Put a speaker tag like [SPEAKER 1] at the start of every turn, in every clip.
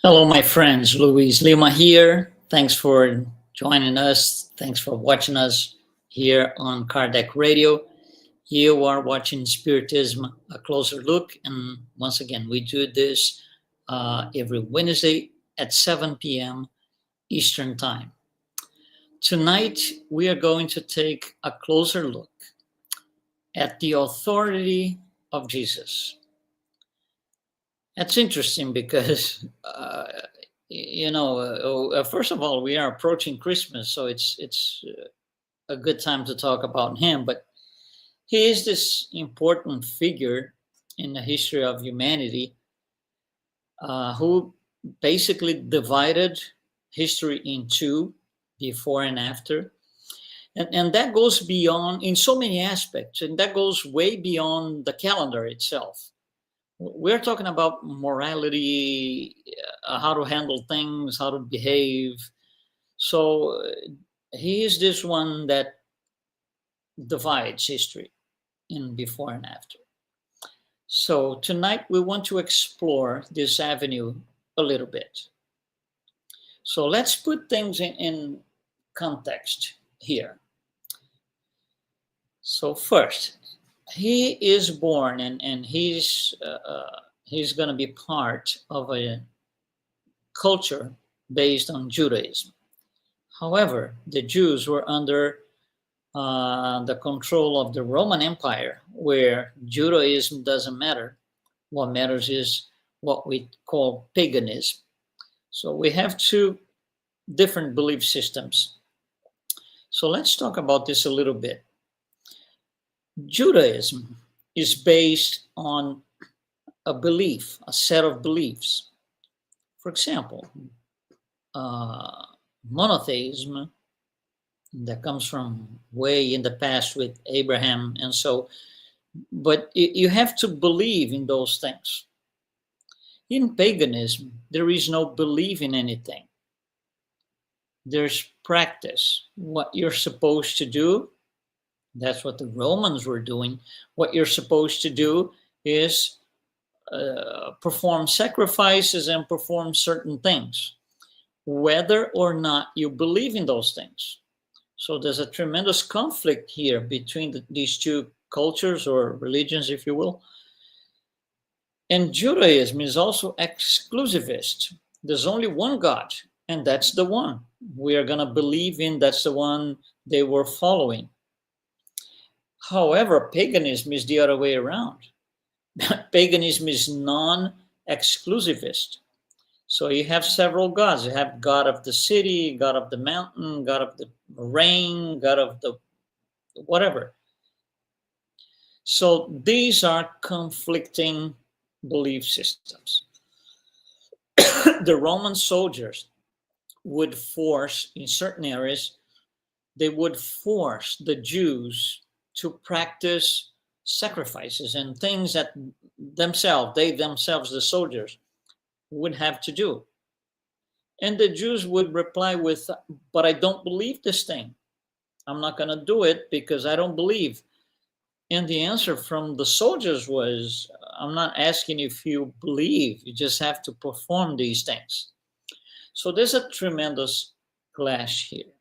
[SPEAKER 1] Hello, my friends. Luiz Lima here. Thanks for joining us. Thanks for watching us here on Kardec Radio. You are watching Spiritism, a closer look. And once again, we do this every Wednesday at 7 p.m. Eastern Time. Tonight, we are going to take a closer look at the authority of Jesus. That's interesting because first of all, we are approaching Christmas, so it's a good time to talk about him. But he is this important figure in the history of humanity who basically divided history in two, before and after. And that goes beyond in so many aspects, and that goes way beyond the calendar itself. We're talking about morality, how to handle things, how to behave. So he is this one that divides history in before and after. So tonight we want to explore this avenue a little bit. So let's put things in context here. So first, he is born and he's going to be part of a culture based on Judaism. However, the Jews were under the control of the Roman Empire, where Judaism doesn't matter. What matters is what we call paganism. So we have two different belief systems. So let's talk about this a little bit. Judaism is based on a belief, a set of beliefs. For example, monotheism, that comes from way in the past with Abraham, and so, but you have to believe in those things. In paganism, there is no belief in anything. There's practice, what you're supposed to do. That's what the Romans were doing. What you're supposed to do is perform sacrifices and perform certain things, whether or not you believe in those things. So there's a tremendous conflict here between these two cultures or religions, if you will. And Judaism is also exclusivist. There's only one God, and that's the one we are going to believe in. That's the one they were following. However, paganism is the other way around. Paganism is non-exclusivist. So you have several gods. You have God of the city, God of the mountain, God of the rain, God of the whatever. So these are conflicting belief systems. The Roman soldiers would force, in certain areas, they would force the Jews to practice sacrifices and things that they themselves, the soldiers, would have to do. And the Jews would reply with, but I don't believe this thing. I'm not going to do it because I don't believe. And the answer from the soldiers was, I'm not asking if you believe, you just have to perform these things. So there's a tremendous clash here.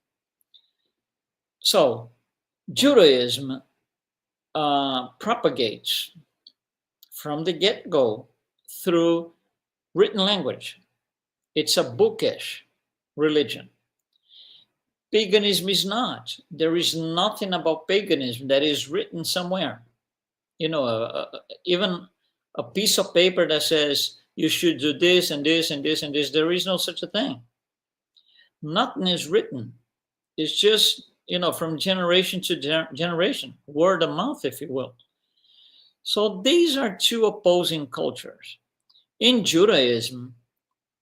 [SPEAKER 1] So Judaism propagates from the get-go through written language. It's a bookish religion. Paganism is not. There is nothing about paganism that is written somewhere. Even a piece of paper that says you should do this and this and this and this, there is no such a thing. Nothing is written. It's just, from generation to generation, word of mouth, if you will. So these are two opposing cultures. In Judaism,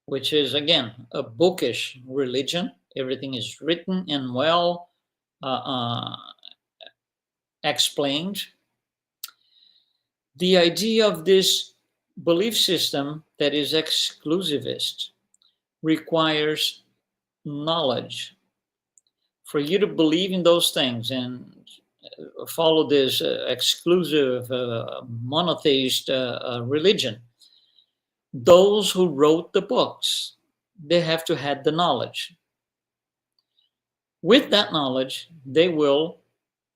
[SPEAKER 1] which is, again, a bookish religion, everything is written and well explained. The idea of this belief system that is exclusivist requires knowledge. For you to believe in those things and follow this exclusive monotheist religion, those who wrote the books, they have to have the knowledge. With that knowledge, they will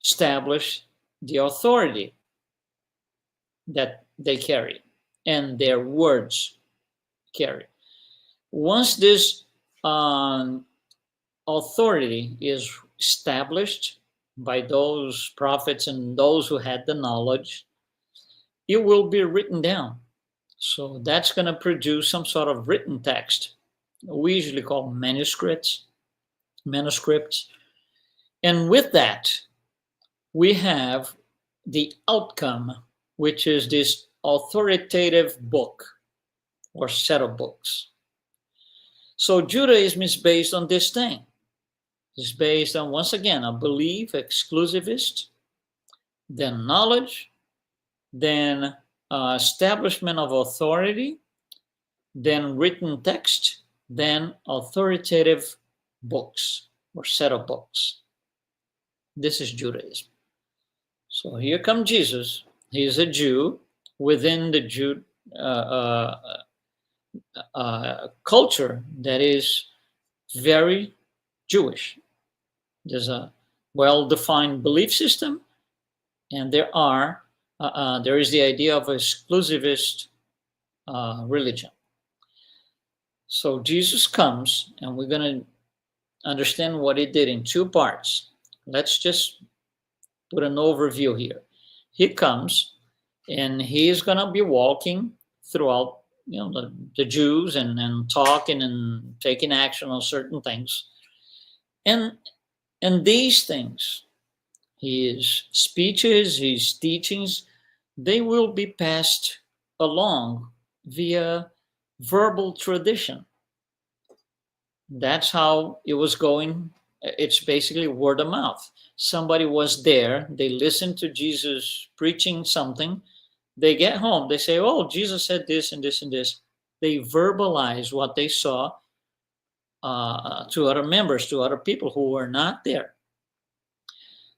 [SPEAKER 1] establish the authority that they carry and their words carry. Once this authority is established by those prophets and those who had the knowledge, it will be written down. So that's going to produce some sort of written text. We usually call manuscripts. And with that, we have the outcome, which is this authoritative book or set of books. So Judaism is based on this thing. It's based on, once again, a belief, exclusivist, then knowledge, then establishment of authority, then written text, then authoritative books or set of books. This is Judaism. So here comes Jesus. He's a Jew within the Jew culture that is very Jewish. There's a well-defined belief system, and there is the idea of exclusivist religion. So Jesus comes, and we're going to understand what he did in two parts. Let's just put an overview here. He comes, and he is going to be walking throughout, the Jews and talking and taking action on certain things. And these things, his speeches, his teachings, they will be passed along via verbal tradition. That's how it was going. It's basically word of mouth. Somebody was there, they listened to Jesus preaching something, they get home, they say, oh, Jesus said this and this and this. They verbalize what they saw to other members, to other people who were not there.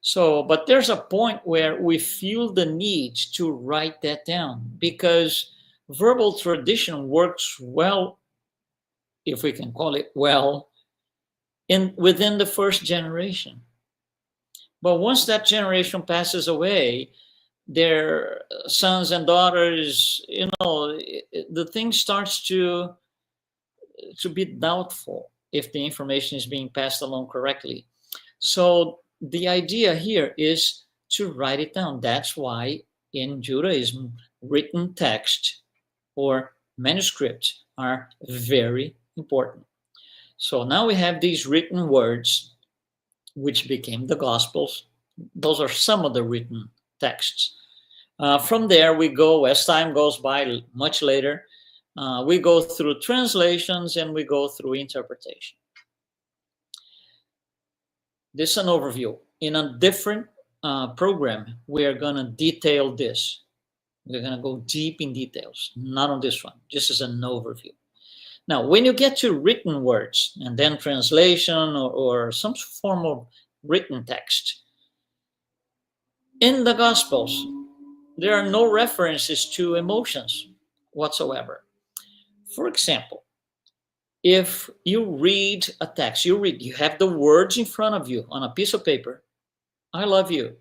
[SPEAKER 1] So, but there's a point where we feel the need to write that down, because verbal tradition works well, if we can call it well, within the first generation. But once that generation passes away, their sons and daughters, the thing starts to be doubtful if the information is being passed along correctly. So the idea here is to write it down. That's why in Judaism, written text or manuscripts are very important. So now we have these written words, which became the Gospels. Those are some of the written texts. From there, we go, as time goes by, much later, we go through translations and we go through interpretation. This is an overview. In a different program, we are going to detail this. We're going to go deep in details, not on this one, just as an overview. Now, when you get to written words and then translation or some form of written text, in the Gospels, there are no references to emotions whatsoever. For example, if you read a text, you have the words in front of you on a piece of paper, I love you.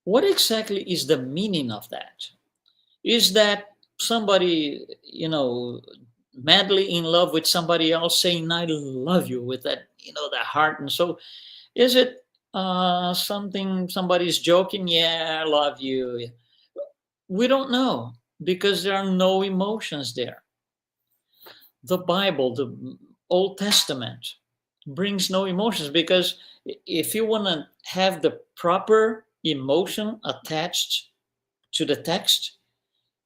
[SPEAKER 1] What exactly is the meaning of that? Is that somebody, madly in love with somebody else saying, I love you, with that, that heart? And so is it somebody's joking? Yeah, I love you. We don't know, because there are no emotions there. The Bible, the Old Testament, brings no emotions, because if you want to have the proper emotion attached to the text,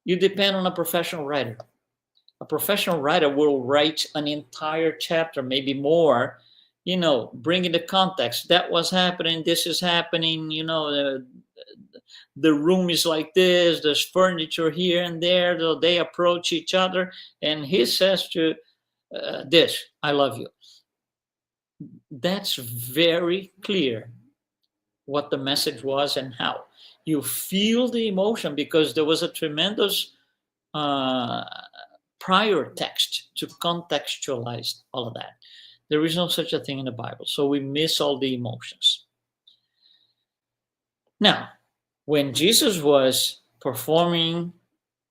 [SPEAKER 1] you depend on a professional writer. A professional writer will write an entire chapter, maybe more, bringing the context. That was happening, this is happening, the room is like this, there's furniture here and there, they approach each other, and he says to this, I love you. That's very clear what the message was and how. You feel the emotion, because there was a tremendous uh, prior text to contextualize all of that. There is no such a thing in the Bible, so we miss all the emotions. Now, when Jesus was performing,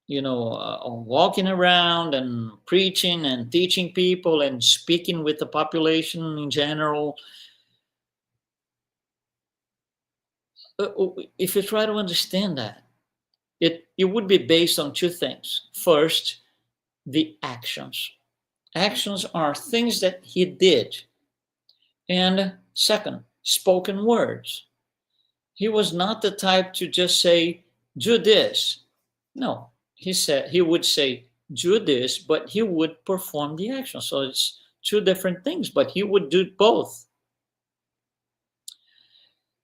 [SPEAKER 1] walking around and preaching and teaching people and speaking with the population in general, if you try to understand that, it would be based on two things. First, the actions. Actions are things that he did. And second, spoken words. He was not the type to just say, do this. No, he would say, do this, but he would perform the action. So it's two different things, but he would do both.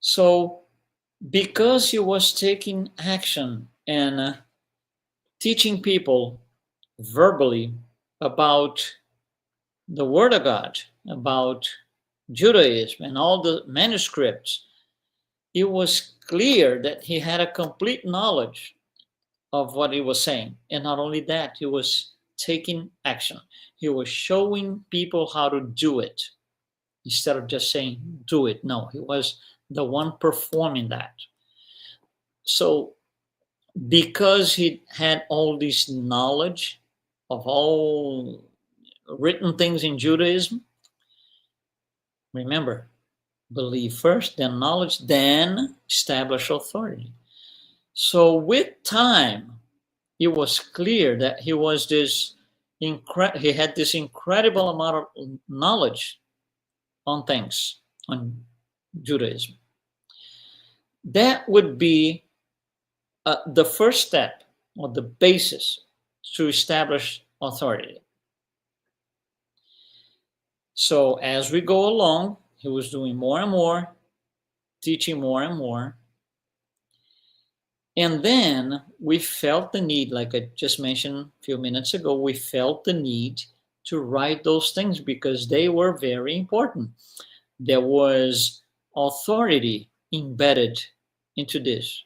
[SPEAKER 1] So because he was taking action and teaching people verbally about the Word of God, about Judaism and all the manuscripts, it was clear that he had a complete knowledge of what he was saying. And not only that, he was taking action. He was showing people how to do it instead of just saying, do it. No, he was the one performing that. So, because he had all this knowledge of all written things in Judaism, remember, believe first, then knowledge, then establish authority. So with time, it was clear that he was he had this incredible amount of knowledge on things, on Judaism. That would be the first step or the basis to establish authority. So as we go along, he was doing more and more, teaching more and more. And then we felt the need, like I just mentioned a few minutes ago, we felt the need to write those things because they were very important. There was authority embedded into this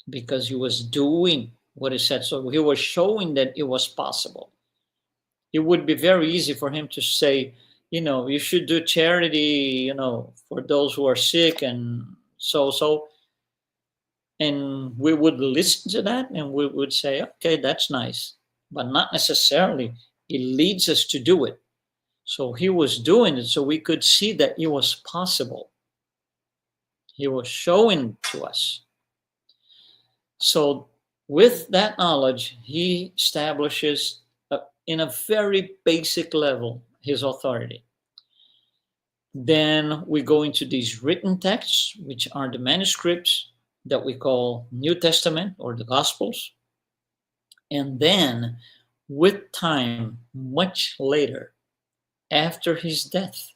[SPEAKER 1] because he was doing what he said. So he was showing that it was possible. It would be very easy for him to say, you should do charity, for those who are sick and so. And we would listen to that and we would say, okay, that's nice. But not necessarily it leads us to do it. So he was doing it so we could see that it was possible. He was showing to us. So with that knowledge, he establishes in a very basic level his authority. Then we go into these written texts, which are the manuscripts that we call New Testament or the Gospels. And then with time, much later, after his death,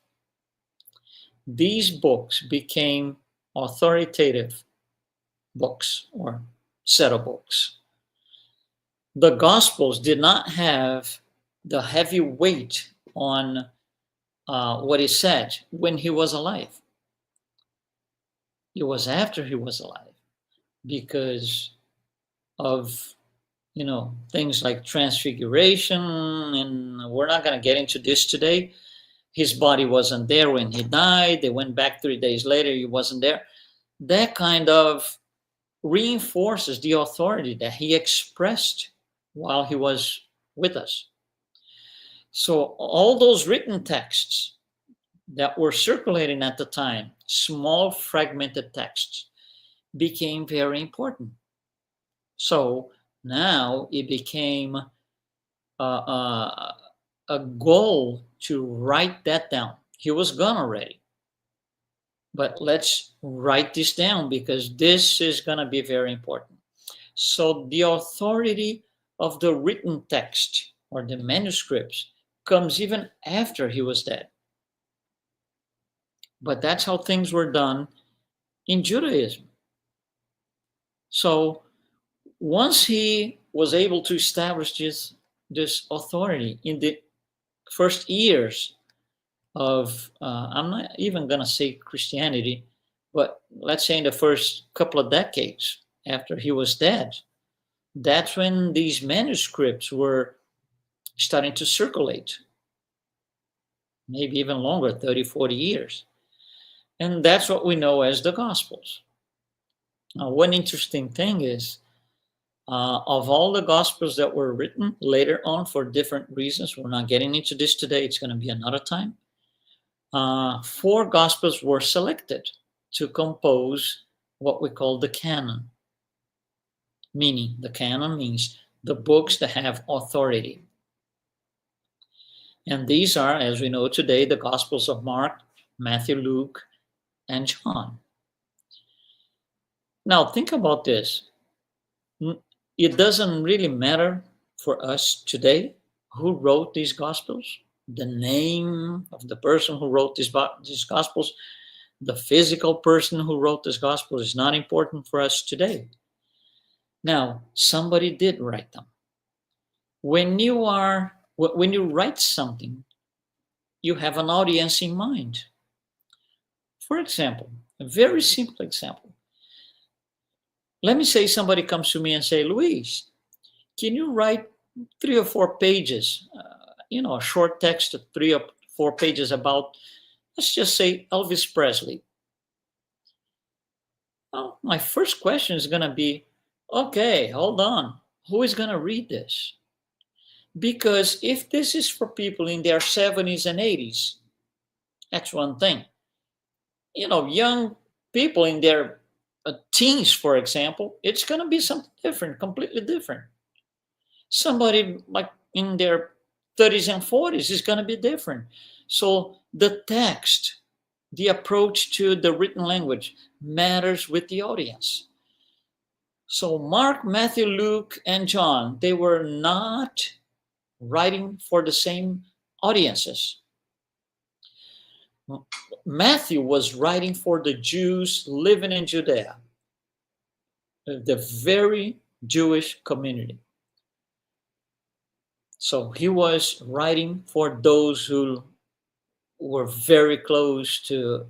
[SPEAKER 1] these books became authoritative books or set of books. The Gospels did not have the heavy weight on what he said when he was alive. It was after he was alive because of things like transfiguration, and we're not going to get into this today. His body wasn't there when he died. They went back 3 days later. He wasn't there. That kind of reinforces the authority that he expressed while he was with us. So all those written texts that were circulating at the time, small fragmented texts, became very important. So now it became a goal to write that down. He was gone already. But let's write this down because this is going to be very important. So the authority of the written text or the manuscripts comes even after he was dead. But that's how things were done in Judaism. So once he was able to establish this authority in the first years of, I'm not even going to say Christianity, but let's say in the first couple of decades after he was dead, That's when these manuscripts were starting to circulate, maybe even longer, 30, 40 years. And that's what we know as the Gospels. Now, one interesting thing is, of all the Gospels that were written later on for different reasons, we're not getting into this today, it's going to be another time. 4 Gospels were selected to compose what we call the canon. Meaning, the canon means the books that have authority. And these are, as we know today, the Gospels of Mark, Matthew, Luke, and John. Now, think about this. It doesn't really matter for us today who wrote these Gospels. The name of the person who wrote these Gospels, the physical person who wrote this Gospel is not important for us today. Now, somebody did write them. When you write something, you have an audience in mind. For example, a very simple example. Let me say somebody comes to me and say, Luis, can you write 3 or 4 pages, a short text of 3 or 4 pages about, let's just say, Elvis Presley? Well, my first question is going to be, okay, hold on. Who is going to read this? Because if this is for people in their 70s and 80s, that's one thing. Young people in their teens, for example, it's going to be something different, completely different. Somebody like in their 30s and 40s is going to be different. So the text, the approach to the written language matters with the audience. So Mark, Matthew, Luke, and John, they were not writing for the same audiences. Matthew was writing for the Jews living in Judea, the very Jewish community. So he was writing for those who were very close to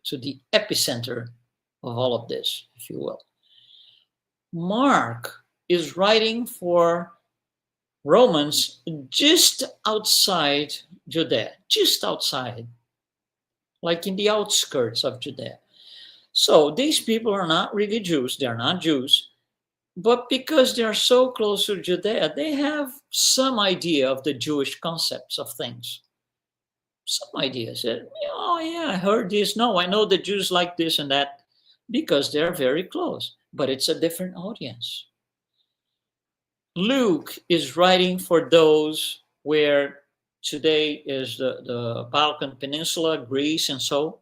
[SPEAKER 1] the epicenter of all of this, if you will. Mark is writing for Romans just outside Judea, just outside, like in the outskirts of Judea. So these people are not really Jews, they're not Jews, but because they are so close to Judea, they have some idea of the Jewish concepts of things. Some ideas. Oh yeah, I heard this. No, I know the Jews like this and that, because they're very close, but it's a different audience. Luke is writing for those where today is the Balkan Peninsula, Greece, and so.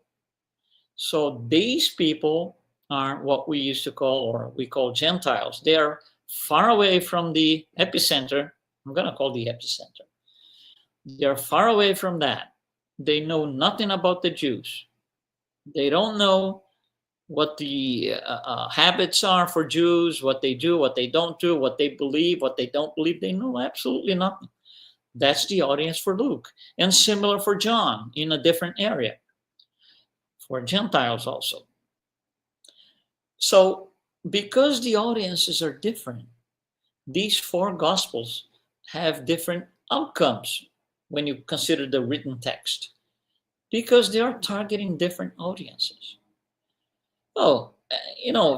[SPEAKER 1] So these people are what we used to call, or we call Gentiles. They are far away from the epicenter. I'm going to call the epicenter. They are far away from that. They know nothing about the Jews. They don't know what the habits are for Jews, what they do, what they don't do, what they believe, what they don't believe. They know absolutely nothing. That's the audience for Luke. And similar for John in a different area, for Gentiles also. So because the audiences are different, these 4 Gospels have different outcomes when you consider the written text, because they are targeting different audiences. Oh,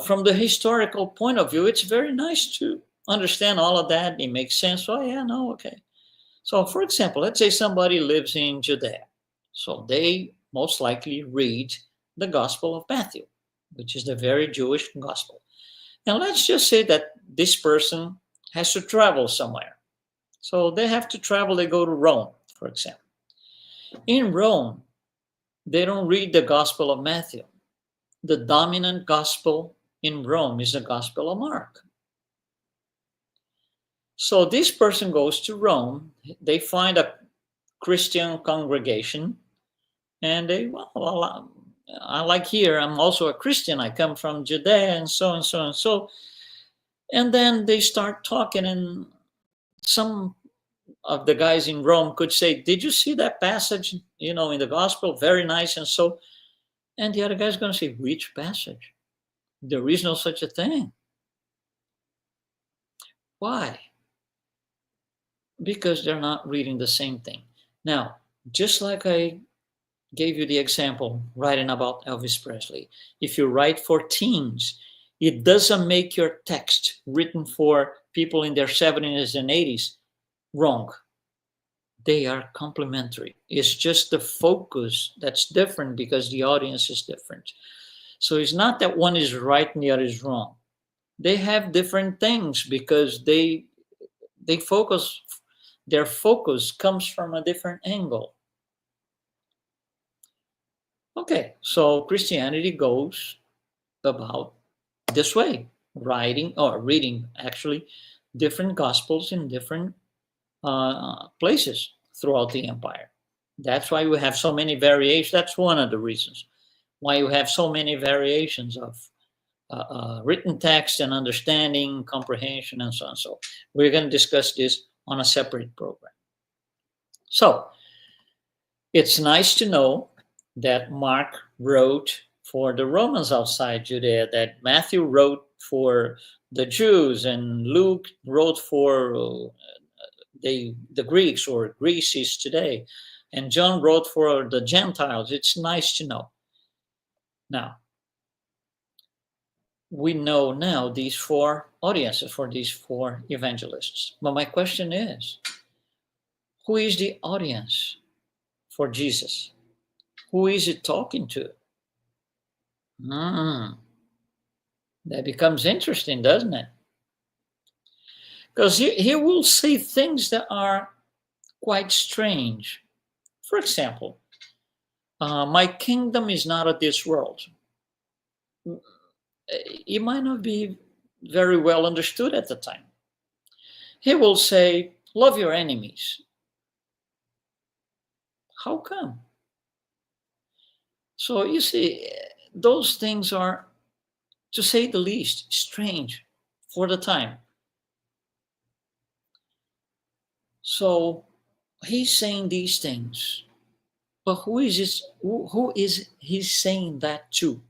[SPEAKER 1] from the historical point of view, it's very nice to understand all of that. It makes sense. Oh, yeah, no, okay. So, for example, let's say somebody lives in Judea. So they most likely read the Gospel of Matthew, which is the very Jewish gospel. Now, let's just say that this person has to travel somewhere. So they have to travel, they go to Rome, for example. In Rome, they don't read the Gospel of Matthew. The dominant gospel in Rome is the Gospel of Mark. So this person goes to Rome, they find a Christian congregation, and they, well, I like here, I'm also a Christian, I come from Judea, and so and so and so. And then they start talking, and some of the guys in Rome could say, did you see that passage, in the gospel? Very nice, and so. And the other guy's going to say, which passage? There is no such a thing. Why? Because they're not reading the same thing. Now, just like I gave you the example writing about Elvis Presley, if you write for teens, it doesn't make your text written for people in their 70s and 80s wrong. They are complementary. It's just the focus that's different because the audience is different. So it's not that one is right and the other is wrong. They have different things because they focus, their focus comes from a different angle. Okay, so Christianity goes about this way, writing or reading actually different gospels in different places throughout the empire. That's why we have so many variations. That's one of the reasons why you have so many variations of written text and understanding, comprehension, and so on. So we're going to discuss this on a separate program. So it's nice to know that Mark wrote for the Romans outside Judea, that Matthew wrote for the Jews, and Luke wrote for the Greeks, or Greece is today, and John wrote for the Gentiles. It's nice to know. Now, we know now these four audiences for these four evangelists. But my question is, who is the audience for Jesus? Who is it talking to? That becomes interesting, doesn't it? Because he will say things that are quite strange. For example, my kingdom is not of this world. It might not be very well understood at the time. He will say, love your enemies. How come? So you see, those things are, to say the least, strange for the time. So he's saying these things, but who is he saying that to?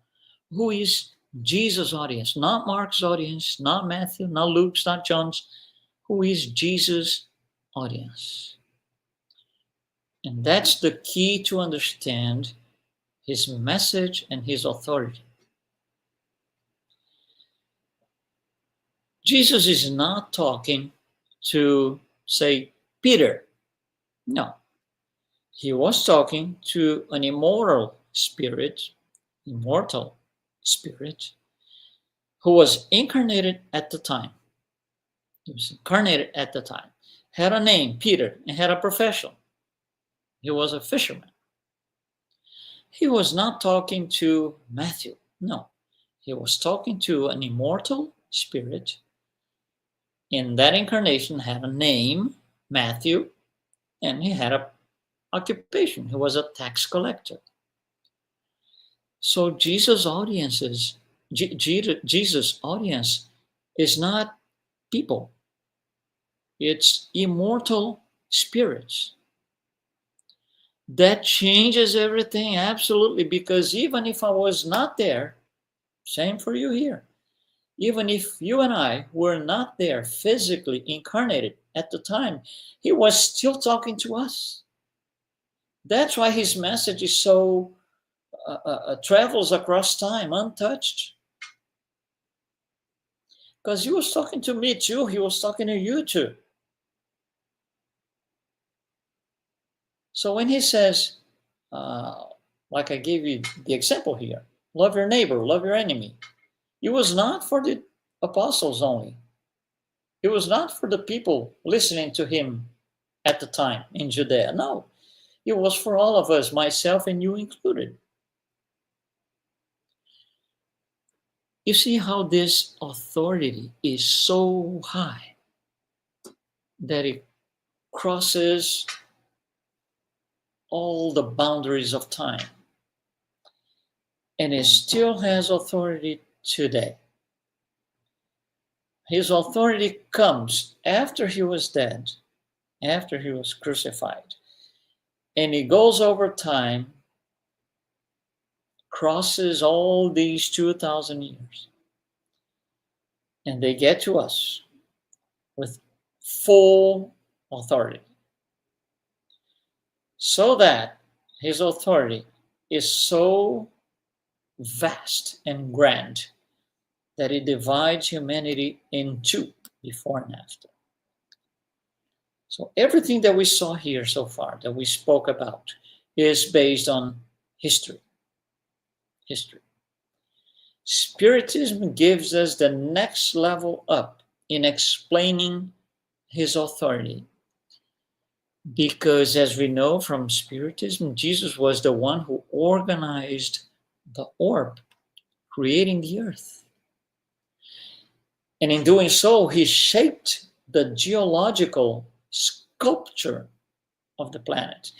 [SPEAKER 1] Who is Jesus' audience? Not Mark's audience, not Matthew, not Luke's, not John's. Who is Jesus' audience? And that's the key to understand his message and his authority. Jesus is not talking to, say, Peter. No. He was talking to an immortal spirit, who was incarnated at the time. He was incarnated at the time, had a name, Peter, and had a profession. He was a fisherman. He was not talking to Matthew. No. He was talking to an immortal spirit. In that incarnation had a name, Matthew, and he had a occupation. He was a tax collector. So Jesus' audience is not people. It's immortal spirits. That changes everything, absolutely, because even if I was not there, same for you here, even if you and I were not there physically incarnated at the time, he was still talking to us. That's why his message is so travels across time untouched. Because he was talking to me too, he was talking to you too. So when he says, like I gave you the example here, love your neighbor, love your enemy, it was not for the apostles only. It was not for the people listening to him at the time in Judea. No, it was for all of us, myself and you included. You see how this authority is so high that it crosses all the boundaries of time. And it still has authority today. His authority comes after he was dead, after he was crucified. And it goes over time, crosses all these 2,000 years. And they get to us. with full authority, so that his authority is so vast and grand that it divides humanity in two, before and after. So everything that we saw here so far, that we spoke about, is based on history. History. Spiritism gives us the next level up in explaining his authority. Because as we know from Spiritism, Jesus was the one who organized the orb, creating the earth. And in doing so, he shaped the geological sculpture of the planet.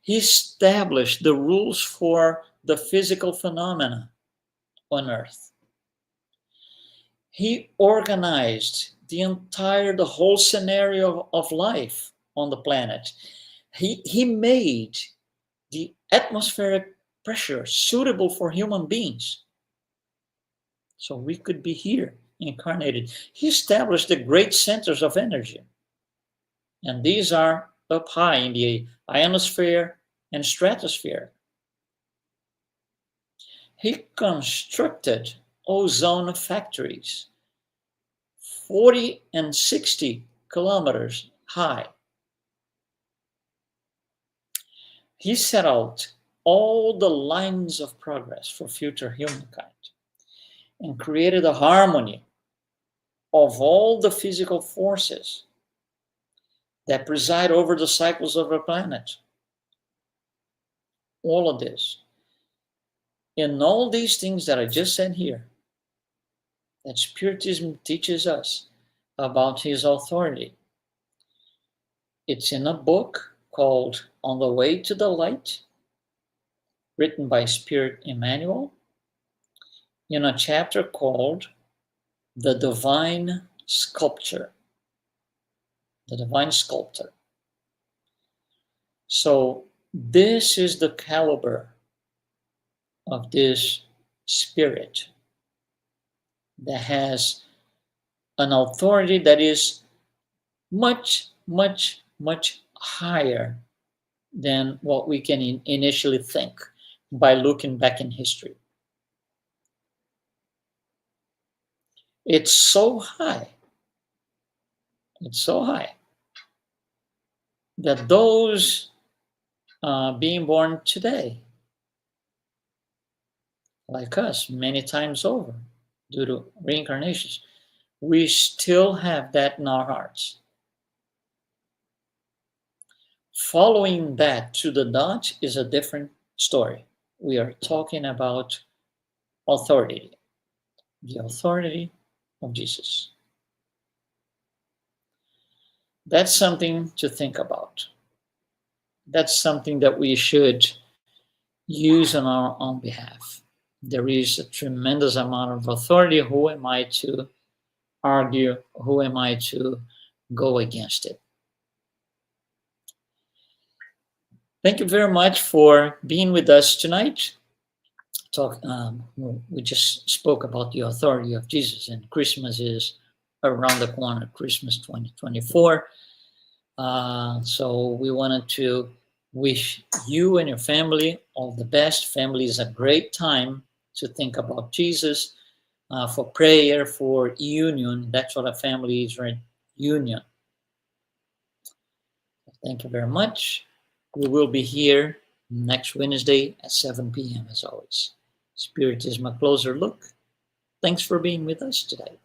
[SPEAKER 1] He established the rules for the physical phenomena on Earth. He organized the whole scenario of life on the planet. He made the atmospheric pressure suitable for human beings, so we could be here incarnated. He established the great centers of energy, and these are up high in the ionosphere and stratosphere. He constructed ozone factories 40 and 60 kilometers high. He set out all the lines of progress for future humankind and created a harmony of all the physical forces that preside over the cycles of our planet. All of this. In all these things that I just said here, that Spiritism teaches us about his authority. It's in a book called On the Way to the Light, written by Spirit Emmanuel, in a chapter called The Divine Sculpture. The Divine Sculptor. So this is the caliber of this spirit that has an authority that is much, much, much higher than what we can initially think by looking back in history. It's so high that those being born today, like us, many times over, due to reincarnations, we still have that in our hearts. Following that to the dot is a different story. We are talking about authority, the authority of Jesus. That's something to think about. That's something that we should use on our own behalf. There is a tremendous amount of authority. Who am I to argue? Who am I to go against it? Thank you very much for being with us tonight. We just spoke about the authority of Jesus, and Christmas is around the corner, Christmas 2024. So we wanted to wish you and your family all the best. Family is a great time to think about Jesus, for prayer, for union. That's what a family is, right? Union. Thank you very much. We will be here next Wednesday at 7 p.m. as always. Spiritism, a closer look. Thanks for being with us today.